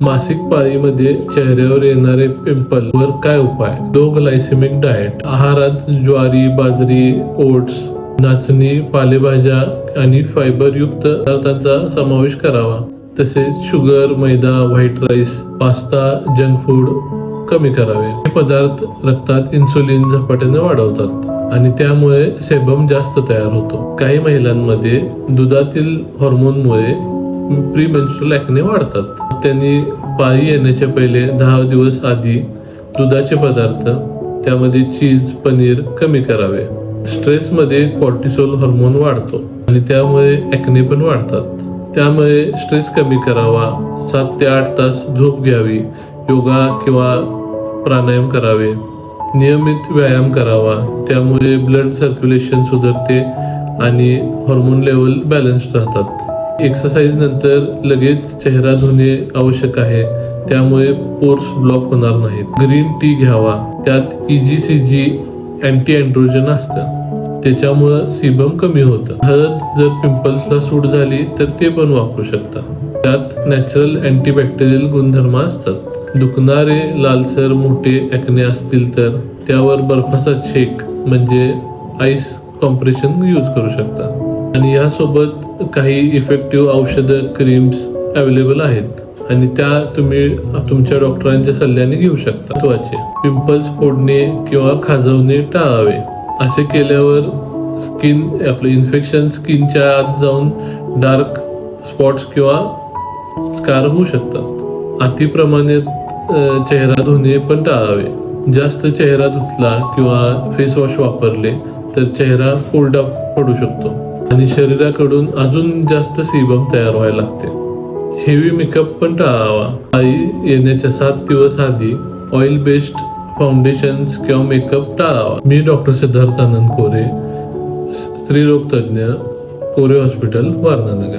मासिक पाळीमध्ये चेहऱ्यावर येणारे पिंपल वर काय उपाय? लो ग्लायसेमिक डाएट, आहारात ज्वारी, बाजरी, ओट्स, नाचणी, पालेभाज्या आणि फायबर युक्त पदार्थांचा समावेश करावा. तसेच शुगर, मैदा, white rice, pasta, junk food कमी करावे. हे पदार्थ रक्तात इन्सुलिन झपाट्याने वाढवतात आणि त्यामुळे सेबम जास्त तयार होतो. काही महिलांमध्ये दुधातील हॉर्मोनमुळे प्रीमेन्स्ट्रुअल ॲक्ने वाढतात. त्यांनी पाळी येण्याच्या पहिले 10 दिवस आधी दुधाचे पदार्थ, त्यामध्ये चीज, पनीर कमी करावे. स्ट्रेसमध्ये कॉर्टिसोल हार्मोन वाढतो आणि त्यामुळे ॲक्ने पण वाढतात. त्यामुळे स्ट्रेस कमी करावा. 7 ते 8 तास झोप घ्यावी. योगा किंवा प्राणायाम करावे. नियमित व्यायाम करावा. त्यामुळे ब्लड सर्क्युलेशन सुधारते आणि हार्मोन लेवल बॅलन्स्ड राहतात. एक्सरसाइज नंतर लगेच चेहरा धुणे आवश्यक आहे, त्यामुळे पोर्स ब्लॉक होणार नाहीत. ग्रीन टी घ्यावा. त्यात EGCG अँटी अँड्रोजन असतं, त्याच्यामुळं सीबम कमी होतं. हळद जर पिंपल्सला सूट झाली तर ते पण वापरू शकता. त्यात नॅचरल अँटीबॅक्टेरियल गुणधर्म असतात. दुखणारे, लालसर, मोठे ॲक्ने असतील तर त्यावर बर्फाचा शेक म्हणजे आईस कॉम्प्रेशन यूज करू शकता. आणि यासोबत काही इफेक्टिव्ह औषधं, क्रीम्स अवेलेबल आहेत आणि त्या तुम्ही तुमच्या डॉक्टरांच्या सल्ल्याने घेऊ शकता. महत्त्वाचे, पिंपल्स फोडणे किंवा खाजवणे टाळावे. असे केल्यावर आपलं इन्फेक्शन स्किनच्या आत जाऊन डार्क स्पॉट्स किंवा स्कार होऊ शकतात. अतिप्रमाणात चेहरा धुणे पण टाळावे. जास्त चेहरा धुतला किंवा फेस वॉश वापरले तर चेहरा कोरडा पडू शकतो आणि शरीराकडून अजून जास्त सीबम तयार व्हायला लागते. हेवी मेकअप पण टाळावा. पाळी येण्याच्या 7 दिवस आधी ऑइल बेस्ड फाउंडेशन्स किंवा मेकअप टाळावा. मी डॉक्टर सिद्धार्थ आनंद कोरे, स्त्रीरोग तज्ज्ञ, कोरे हॉस्पिटल, वारणानगर.